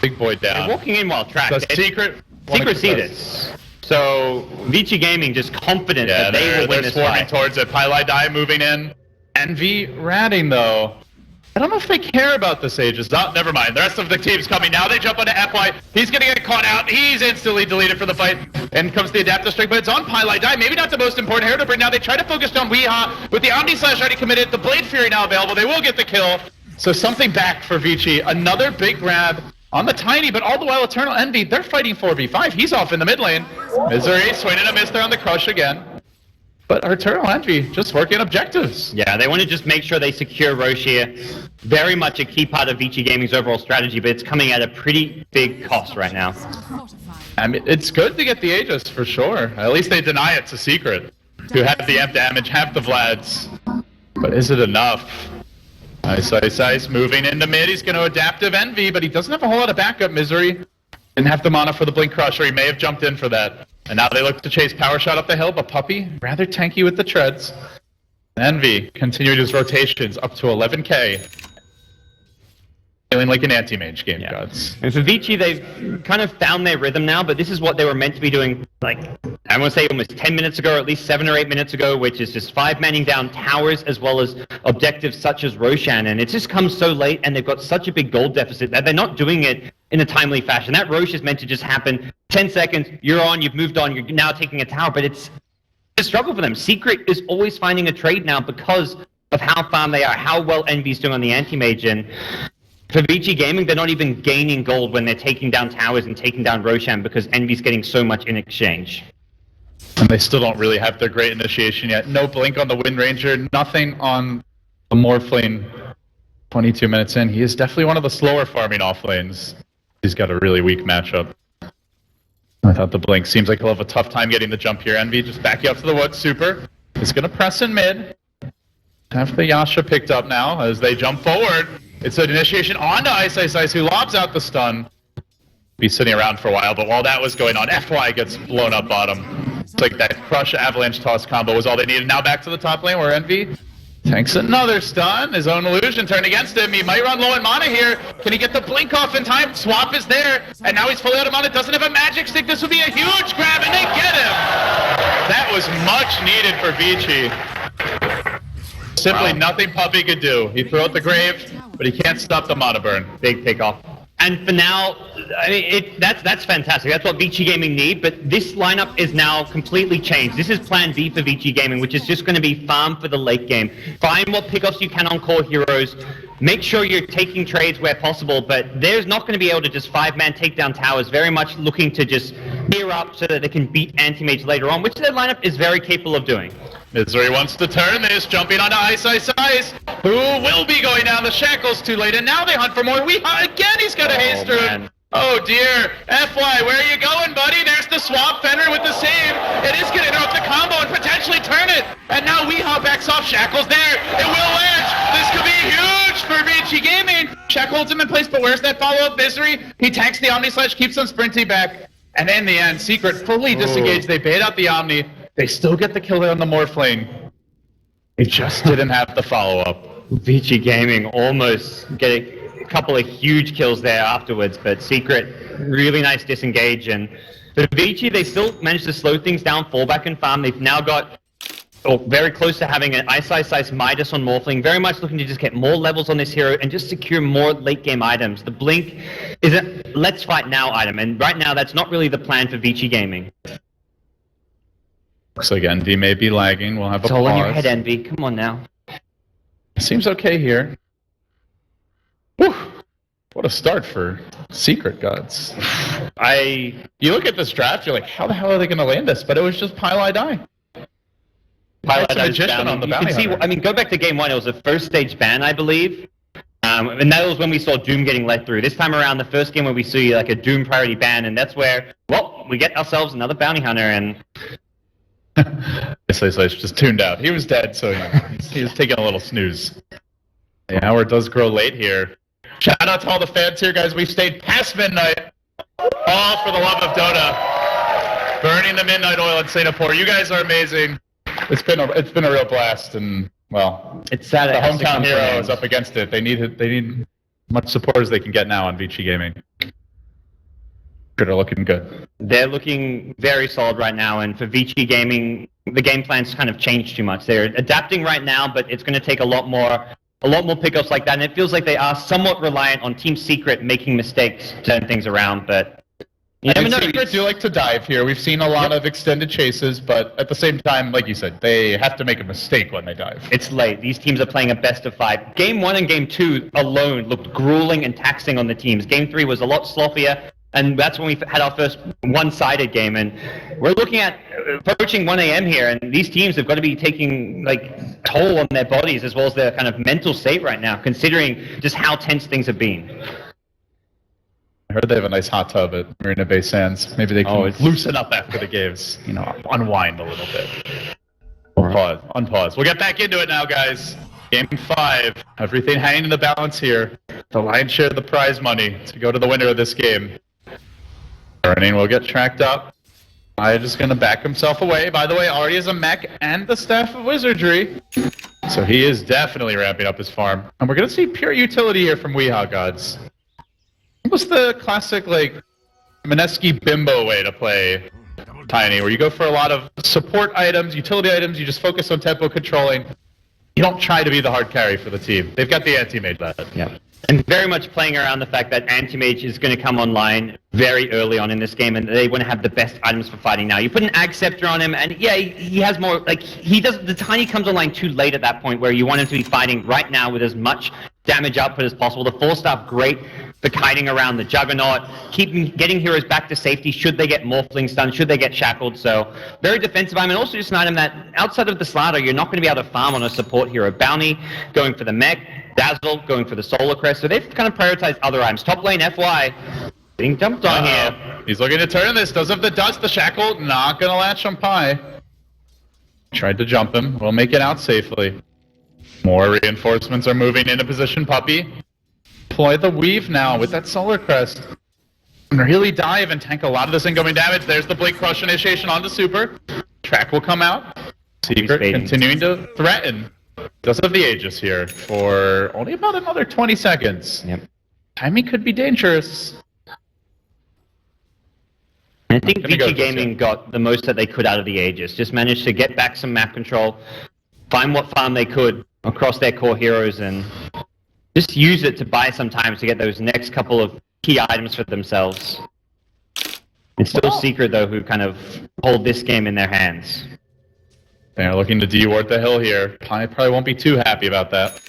big boy down. They're walking in while tracked. Does Secret see this. So Vici Gaming just confident that they will win this swarming fight. towards it. Pylai Die moving in. Envy ratting though. I don't know if they care about this Aegis. Oh, never mind. The rest of the team's coming now. They jump onto FY. He's going to get caught out. He's instantly deleted for the fight. And comes the adaptive strike, but it's on Pylai Die. Maybe not the most important hero to bring. Now they try to focus on Weeha. With the Omni Slash already committed, the Blade Fury now available. They will get the kill. So something back for Vici. Another big grab on the Tiny, but all the while Eternal Envy, they're fighting 4v5. He's off in the mid lane. Misery swinging a miss there on the Crush again. But Eternal Envy just working objectives. Yeah, they want to just make sure they secure Roche here. Very much a key part of Vici Gaming's overall strategy, but it's coming at a pretty big cost right now. I mean, it's good to get the Aegis for sure. At least they deny it to Secret, who have the amp damage, have the Vlads. But is it enough? Ice moving into mid. He's going to Adaptive Envy, but he doesn't have a whole lot of backup. Misery didn't have the mana for the Blink Crusher. He may have jumped in for that. And now they look to chase Power Shot up the hill, but Puppy, rather tanky with the treads. Envy continued his rotations up to 11k. Feeling like an anti-mage game, gods. And for Vici, they've kind of found their rhythm now, but this is what they were meant to be doing, like, I want to say almost 10 minutes ago, or at least 7 or 8 minutes ago, which is just 5-manning down towers as well as objectives such as Roshan. And it just comes so late, and they've got such a big gold deficit that they're not doing it in a timely fashion. That Rosh is meant to just happen 10 seconds, you're on, you've moved on, you're now taking a tower, but it's a struggle for them. Secret is always finding a trade now because of how farm they are, how well Envy's doing on the anti-mage, and for Vici Gaming, they're not even gaining gold when they're taking down towers and taking down Roshan because Envy's getting so much in exchange. And they still don't really have their great initiation yet. No Blink on the Wind Ranger, nothing on the Morphling 22 minutes in. He is definitely one of the slower farming off lanes. He's got a really weak matchup. I thought the Blink seems like he'll have a tough time getting the jump here. Envy just back you up to the woods. Super is going to press in mid. Have the Yasha picked up now as they jump forward. It's an initiation onto Ice, who lobs out the stun. Be sitting around for a while, but while that was going on, FY gets blown up bottom. It's like that Crush Avalanche Toss combo was all they needed. Now back to the top lane where Envy tanks another stun. His own illusion turned against him. He might run low in mana here. Can he get the blink off in time? Swap is there, and now he's fully out of mana. Doesn't have a magic stick. This would be a huge grab, and they get him. That was much needed for Vici. Simply nothing Puppy could do. He threw out the grave, but he can't stop the mana burn. Big pickoff. And for now, I mean, that's fantastic. That's what Vici Gaming need, but this lineup is now completely changed. This is plan B for Vici Gaming, which is just going to be farm for the late game. Find what pickoffs you can on core heroes. Make sure you're taking trades where possible, but there's not going to be able to just 5-man take down towers, very much looking to just gear up so that they can beat anti-mage later on, which their lineup is very capable of doing. Misery wants to turn this, jumping onto Ice, who will be going down the shackles too late, and now they hunt for more. Again, he's got a haste through. Oh dear, FY, where are you going, buddy? There's the swap, Fenrir with the save. It is going to interrupt the combo and potentially turn it. And now Weehaw backs off shackles there. It will land. This could be huge for Vici Gaming. Shackle holds him in place, but where's that follow-up? Misery, he tanks the Omni Slash, keeps on sprinting back. And in the end, Secret fully disengaged. They bait out the Omni. They still get the kill there on the Morphling. They just didn't have the follow-up. Vici Gaming almost get a couple of huge kills there afterwards, but Secret, really nice disengage. And for Vici, they still managed to slow things down, fall back and farm. They've now got very close to having an Ice Midas on Morphling, very much looking to just get more levels on this hero and just secure more late-game items. The Blink is a let's fight now item, and right now that's not really the plan for Vici Gaming. Looks like Envy may be lagging. We'll have a it's pause. all on your head, Envy. Come on now. Seems okay here. Whew. What a start for Secret Gods. You look at this draft, you're like, how the hell are they going to land this? But it was just Pile I Die. Pile I magician on the you can see, I mean, go back to game 1. It was a first stage ban, I believe. And that was when we saw Doom getting let through. This time around, the first game where we see like a Doom priority ban, and that's where, well, we get ourselves another bounty hunter, and Ice just tuned out. He was dead, so he was taking a little snooze. The hour does grow late here. Shout out to all the fans here, guys. We stayed past midnight. All for the love of Dota. Burning the midnight oil in Singapore. You guys are amazing. It's been a real blast, and well, it's sad the hometown hero is up against it. They need much support as they can get now on Vici Gaming. Are looking good. They're looking very solid right now, and for Vici Gaming, the game plan's kind of changed too much. They're adapting right now, but it's going to take a lot more pickups like that, and it feels like they are somewhat reliant on Team Secret making mistakes to turn things around, but you never know. Secret do like to dive here. We've seen a lot of extended chases, but at the same time, like you said, they have to make a mistake when they dive. It's late. These teams are playing a best of 5. Game 1 and Game 2 alone looked grueling and taxing on the teams. Game 3 was a lot sloppier. And that's when we had our first one-sided game, and we're looking at approaching 1 a.m. here, and these teams have got to be taking like toll on their bodies as well as their kind of mental state right now, considering just how tense things have been. I heard they have a nice hot tub at Marina Bay Sands. Maybe they can loosen up after the games, unwind a little bit. Unpause. We'll get back into it now, guys. Game 5. Everything hanging in the balance here. The lion's share of the prize money to go to the winner of this game. Burning will get tracked up. I'm just going to back himself away. By the way, Ari is a mech and the Staff of Wizardry. So he is definitely ramping up his farm. And we're going to see pure utility here from Weehaw Gods. What's the classic, Mineski Bimbo way to play Tiny, where you go for a lot of support items, utility items, you just focus on tempo controlling. You don't try to be the hard carry for the team. They've got the anti-mage lad. Yeah. And very much playing around the fact that anti-mage is going to come online very early on in this game, and they want to have the best items for fighting now. You put an Ag Scepter on him, and yeah, he has more, the Tiny comes online too late at that point where you want him to be fighting right now with as much damage output as possible. The 4-staff, great for kiting around the Juggernaut, getting heroes back to safety should they get Morphling stunned, should they get shackled. So very defensive item, and also just an item that outside of the Slaughter, you're not going to be able to farm on a support hero. Bounty going for the mech, Dazzle going for the Solar Crest, so they've kind of prioritized other items. Top lane FY being dumped on here. He's looking to turn this, does have the dust, the shackle, not going to latch on Pi. Tried to jump him, will make it out safely. More reinforcements are moving into position, Puppy. Deploy the weave now with that Solar Crest. And really dive and tank a lot of this incoming damage. There's the Blink Crush initiation onto Super. Track will come out. Secret continuing to threaten. Does have the Aegis here for only about another 20 seconds. Yep. Timing could be dangerous. I think Vici Gaming got the most that they could out of the Aegis. Just managed to get back some map control, find what farm they could across their core heroes, and just use it to buy some time to get those next couple of key items for themselves. It's still Secret, though, who kind of hold this game in their hands. They're looking to deward the hill here. Pi probably won't be too happy about that.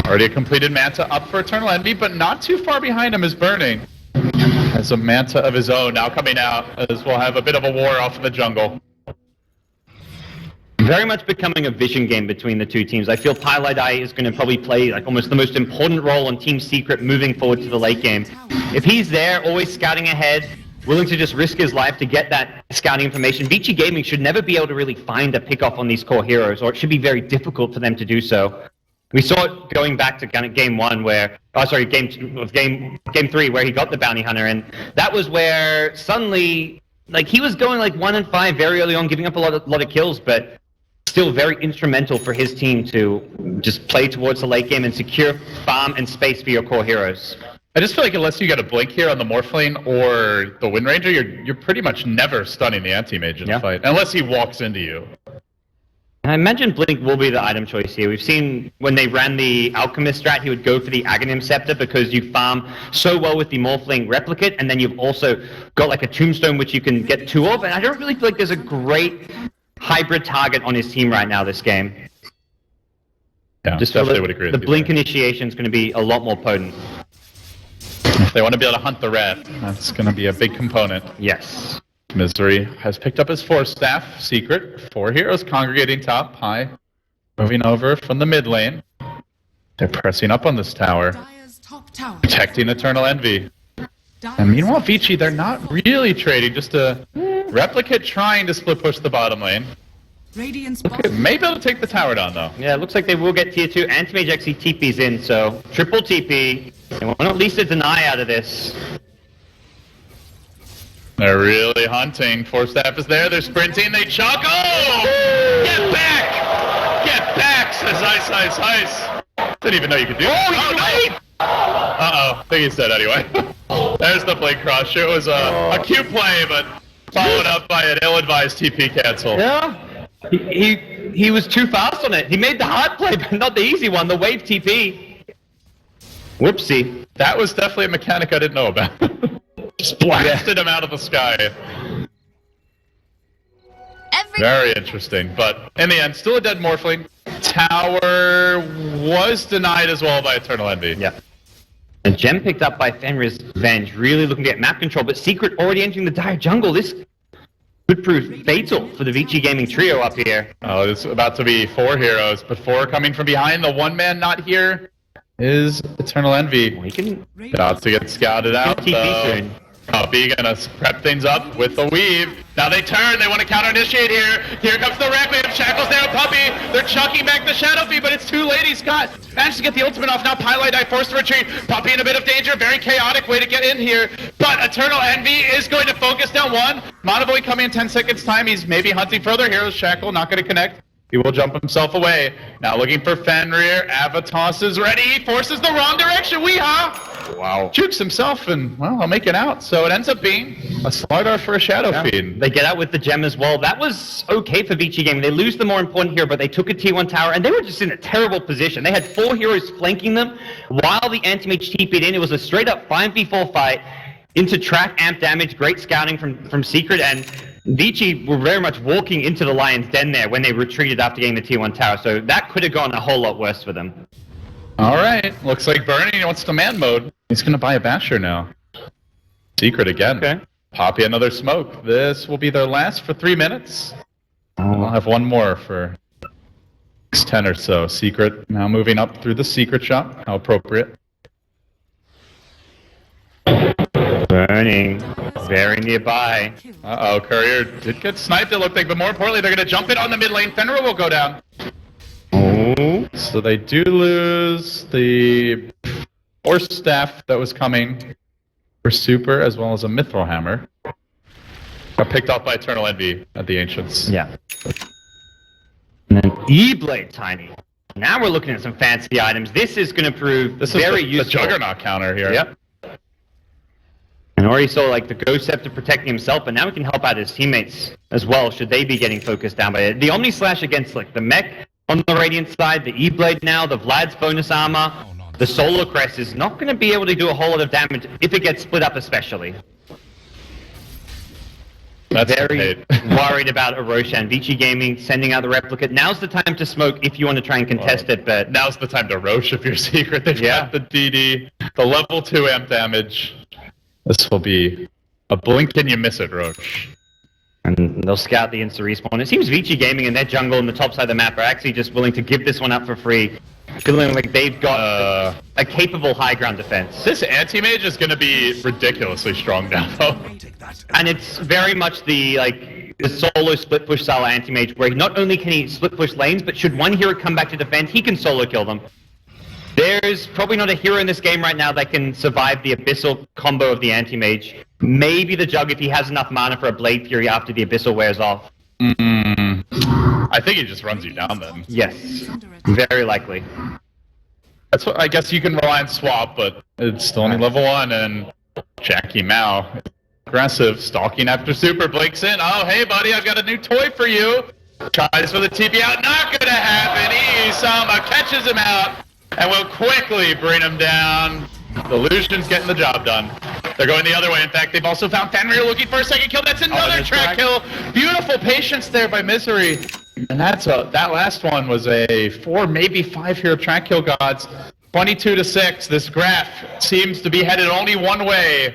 Already a completed Manta up for Eternal Envy, but not too far behind him is Burning. Has a Manta of his own now coming out, as we'll have a bit of a war off in the jungle. Very much becoming a vision game between the two teams. I feel Pylidai is going to probably play almost the most important role on Team Secret moving forward to the late game. If he's there, always scouting ahead, willing to just risk his life to get that scouting information, Vici Gaming should never be able to really find a pick-off on these core heroes, or it should be very difficult for them to do so. We saw it going back to kind of game 1 where, game 3 where he got the Bounty Hunter, and that was where suddenly, he was going 1 and 5 very early on, giving up a lot of kills, but still very instrumental for his team to just play towards the late game and secure farm and space for your core heroes. I just feel like unless you get a blink here on the Morphling or the Wind Ranger, you're pretty much never stunning the anti-mage in the fight, unless he walks into you. And I imagine Blink will be the item choice here. We've seen when they ran the Alchemist strat, he would go for the Aghanim Scepter because you farm so well with the Morphling Replicate, and then you've also got a Tombstone which you can get 2 of, and I don't really feel like there's a great hybrid target on his team right now this game. Yeah, just definitely would agree with the you Blink there. initiation is going to be a lot more potent. If they want to be able to hunt the rat, that's going to be a big component. Yes. Misery has picked up his 4-staff. Secret, 4 heroes congregating top. Pi moving over from the mid lane. They're pressing up on this tower, Dire's top tower. protecting Eternal Envy. Dire's And meanwhile, Vici, they're not really trading, just a Replicate trying to split push the bottom lane. Radiant's Okay, may be able to take the tower down, though. Yeah, it looks like they will get tier 2. Anti-Mage actually TP's in, so triple TP. They want at least a deny out of this. They're really hunting. 4-staff is there. They're sprinting. They chuck. Oh! Get back! Get back, says Ice. Didn't even know you could do that. Oh, no! Uh-oh. I think he's dead anyway. There's the Blink Crush. It was a cute play, but followed up by an ill-advised TP cancel. Yeah. He was too fast on it. He made the hard play, but not the easy one, the wave TP. Whoopsie. That was definitely a mechanic I didn't know about. Just blasted him out of the sky. Very interesting, but in the end, still a dead Morphling. Tower was denied as well by Eternal Envy. Yeah. A gem picked up by Fenrir's Venge, really looking to get map control, but Secret already entering the dire jungle. This could prove fatal for the Vici Gaming trio up here. Oh, it's about to be 4 heroes, but 4 coming from behind. The one man not here is Eternal Envy. We can About to get scouted out, TP though. soon. Puppy gonna prep things up with the weave. Now they turn, they want to counter-initiate here. Here comes the Requiem, Shackles down Puppy. They're chucking back the Shadow Fiend, but it's too late. He's got managed to get the ultimate off. Now Pylite Eye forced to retreat. Puppy in a bit of danger, very chaotic way to get in here. But Eternal Envy is going to focus down one. Monoboy coming in 10 seconds time. He's maybe hunting further. Heroes Shackle, not going to connect. He will jump himself away. Now looking for Fenrir. Avatos is ready. He forces the wrong direction. Weehaw! Wow. Jukes himself, and, well, I'll make it out. So it ends up being a Slardar for a Shadow Fiend. They get out with the gem as well. That was okay for Vici Gaming. They lose the more important hero, but they took a T1 tower, and they were just in a terrible position. They had 4 heroes flanking them while the anti-mage TP'd in. It was a straight-up 5v4 fight into track amp damage, great scouting from Secret, and Vici were very much walking into the Lion's Den there when they retreated after getting the T1 tower, so that could have gone a whole lot worse for them. All right, looks like Bernie wants to man mode. He's going to buy a Basher now. Secret again. Okay. Poppy another smoke. This will be their last for 3 minutes. We'll have one more for 10 or so. Secret now moving up through the Secret shop. How appropriate. Burning. Very nearby. Uh-oh, Courier did get sniped, it looked like, but more importantly, they're going to jump in on the mid lane. Fenrir will go down. Oh. So they do lose the Force Staff that was coming for Super, as well as a Mithril Hammer. Got picked off by Eternal Envy at the Ancients. Yeah. And then E-Blade Tiny. Now we're looking at some fancy items. This is going to prove This very is the useful. Juggernaut counter here. Yep. And already saw like the Ghost Scepter protecting himself, but now he can help out his teammates as well, should they be getting focused down by it. The Omni Slash against like the mech on the Radiant side, the E-Blade now, the Vlad's bonus armor, the Solar Crest is not going to be able to do a whole lot of damage if it gets split up especially. That's Very great. worried about Roshan. Vici Gaming sending out the replicate. Now's the time to smoke if you want to try and contest it, but Now's the time to Roche if you're Secret. They've Yeah. got the DD, the level 2 amp damage. This will be a blink and you miss it, Roche. and they'll scout the insta respawn. It seems Vici Gaming and their jungle in the top side of the map are actually just willing to give this one up for free, feeling like they've got a capable high ground defense. This anti-mage is going to be ridiculously strong now, though. And it's very much the solo split push style anti-mage, where not only can he split push lanes, but should one hero come back to defend, he can solo kill them. There's probably not a hero in this game right now that can survive the Abyssal combo of the anti-mage. Maybe the Jug if he has enough mana for a Blade Fury after the Abyssal wears off. I think he just runs you down then. Yes, very likely. That's what I guess you can rely on swap, but it's still only level 1, and Jackie Mao, aggressive, stalking after Super, blinks in. Oh, hey buddy, I've got a new toy for you. Tries for the TP out, not gonna happen. Isama catches him out, and will quickly bring him down. The Lucian's getting the job done. They're going the other way. In fact, they've also found Fenrir looking for a second kill. That's another there's track kill. Beautiful patience there by Misery. And that last one was a 4, maybe 5 hero track kill gods. 22-6. This graph seems to be headed only one way.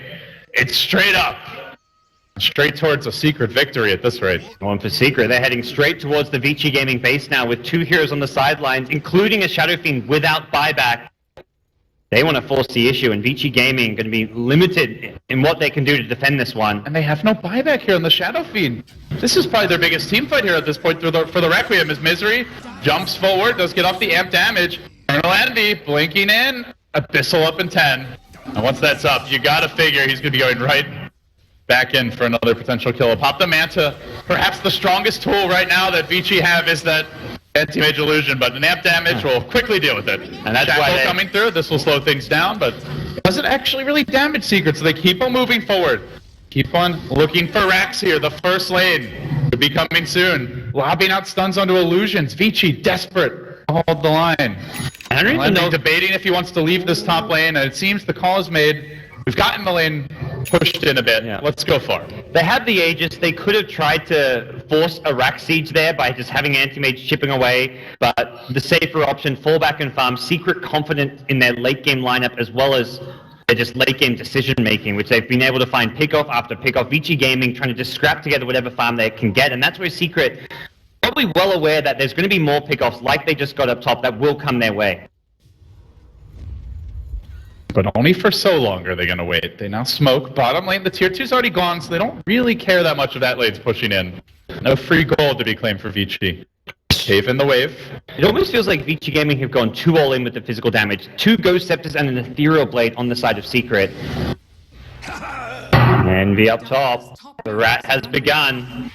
It's straight up. Straight towards a Secret victory at this rate. Going for Secret, they're heading straight towards the Vici Gaming base now with 2 heroes on the sidelines, including a Shadow Fiend without buyback. They want to force the issue, and Vici Gaming going to be limited in what they can do to defend this one. And they have no buyback here on the Shadow Fiend. This is probably their biggest team fight here at this point for the Requiem, as Misery jumps forward, does get off the amp damage. Eternal Envy blinking in, Abyssal up in 10. And once that's up, you gotta figure he's gonna be going right back in for another potential kill. Pop the Manta, perhaps the strongest tool right now that Vici have is that anti-mage illusion, but an amp damage will quickly deal with it. And that's Shackle why they- coming through, this will slow things down, but it doesn't actually really damage Secret, so they keep on moving forward. Keep on looking for racks here. The first lane could be coming soon. Lobbing out stuns onto illusions. Vici desperate to hold the line. I don't even know. Debating if he wants to leave this top lane, and it seems the call is made. We've gotten the lane pushed in a bit. Yeah. Let's go for it. They had the Aegis. They could have tried to force a rack siege there by just having Anti-Mage chipping away, but the safer option, fall back and farm. Secret confident in their late game lineup as well as their just late game decision making, which they've been able to find pick-off after pick-off. Vici Gaming trying to just scrap together whatever farm they can get, and that's where Secret probably well aware that there's going to be more pick-offs like they just got up top that will come their way. But only for so long are they going to wait. They now smoke. Bottom lane, the tier 2's already gone, so they don't really care that much of that lane's pushing in. No free gold to be claimed for Vici. Cave in the wave. It almost feels like Vici Gaming have gone too all in with the physical damage. 2 Ghost Scepters and an Ethereal Blade on the side of Secret. Envy up top. The rat has begun.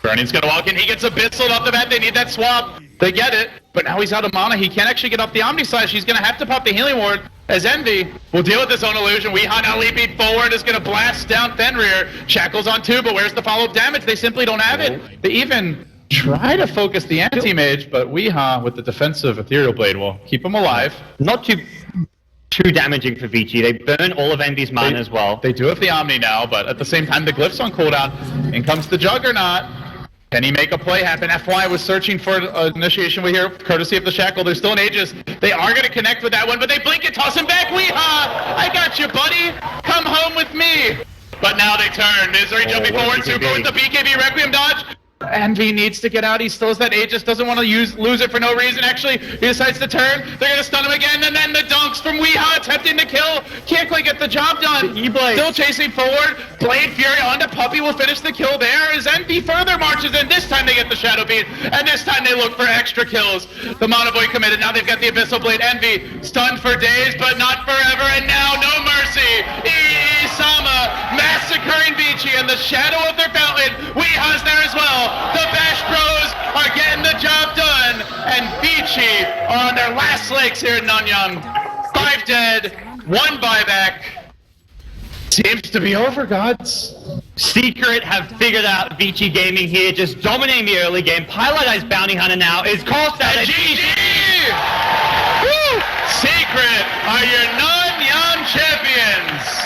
Burning's going to walk in. He gets abyssaled off the bat. They need that swap. They get it. But now he's out of mana. He can't actually get off the Omni Slash. He's going to have to pop the healing ward as Envy will deal with his own illusion. Weehaw now leaping forward is going to blast down Fenrir. Shackles on 2, but where's the follow-up damage? They simply don't have it. They even try to focus the anti-mage, but Weehaw with the defensive Ethereal Blade will keep him alive. Not too damaging for Vici. They burn all of Envy's mana as well. They do have the Omni now, but at the same time, the Glyph's on cooldown. In comes the Juggernaut. Can he make a play happen? FY was searching for initiation here, courtesy of the Shackle. There's still an Aegis. They are going to connect with that one, but they blink and toss him back. Weehaw! I got you, buddy. Come home with me. But now they turn. Misery jumping forward. Super with the BKB Requiem dodge. Envy needs to get out. He still has that Aegis. Doesn't want to lose it for no reason. Actually, he decides to turn. They're going to stun him again. And then the dunks from Weehaw attempting to kill. Can't quite get the job done. Still chasing forward. Blade Fury onto Puppy will finish the kill there as Envy further marches in. This time they get the Shadow Beat. And this time they look for extra kills. The Mana Boy committed. Now they've got the Abyssal Blade. Envy stunned for days, but not forever. And now no mercy. Isama massacring Vici and the shadow of their fountain. Weehaw's there as well. The Bash Bros are getting the job done, and Vici are on their last legs here in Nanyang. 5 dead, 1 buyback. Seems to be over, gods. Secret have figured out Vici Gaming here, just dominating the early game. Pilotized Bounty Hunter now is cost at GG! Woo! Secret are your Nanyang champions.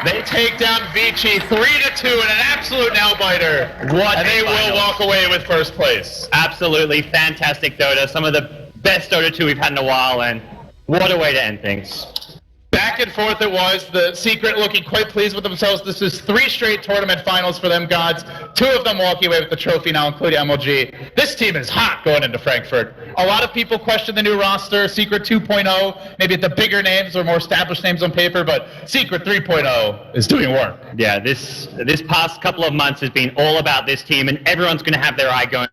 They take down Vici 3-2 in an absolute nail-biter. And they will walk away with first place. Absolutely fantastic Dota. Some of the best Dota 2 we've had in a while, and what a way to end things. Back and forth it was. The Secret looking quite pleased with themselves. This is 3 straight tournament finals for them, gods. 2 of them walking away with the trophy now, including MLG. This team is hot going into Frankfurt. A lot of people question the new roster, Secret 2.0, maybe the bigger names or more established names on paper, but Secret 3.0 is doing work. Yeah, this past couple of months has been all about this team, and everyone's going to have their eye going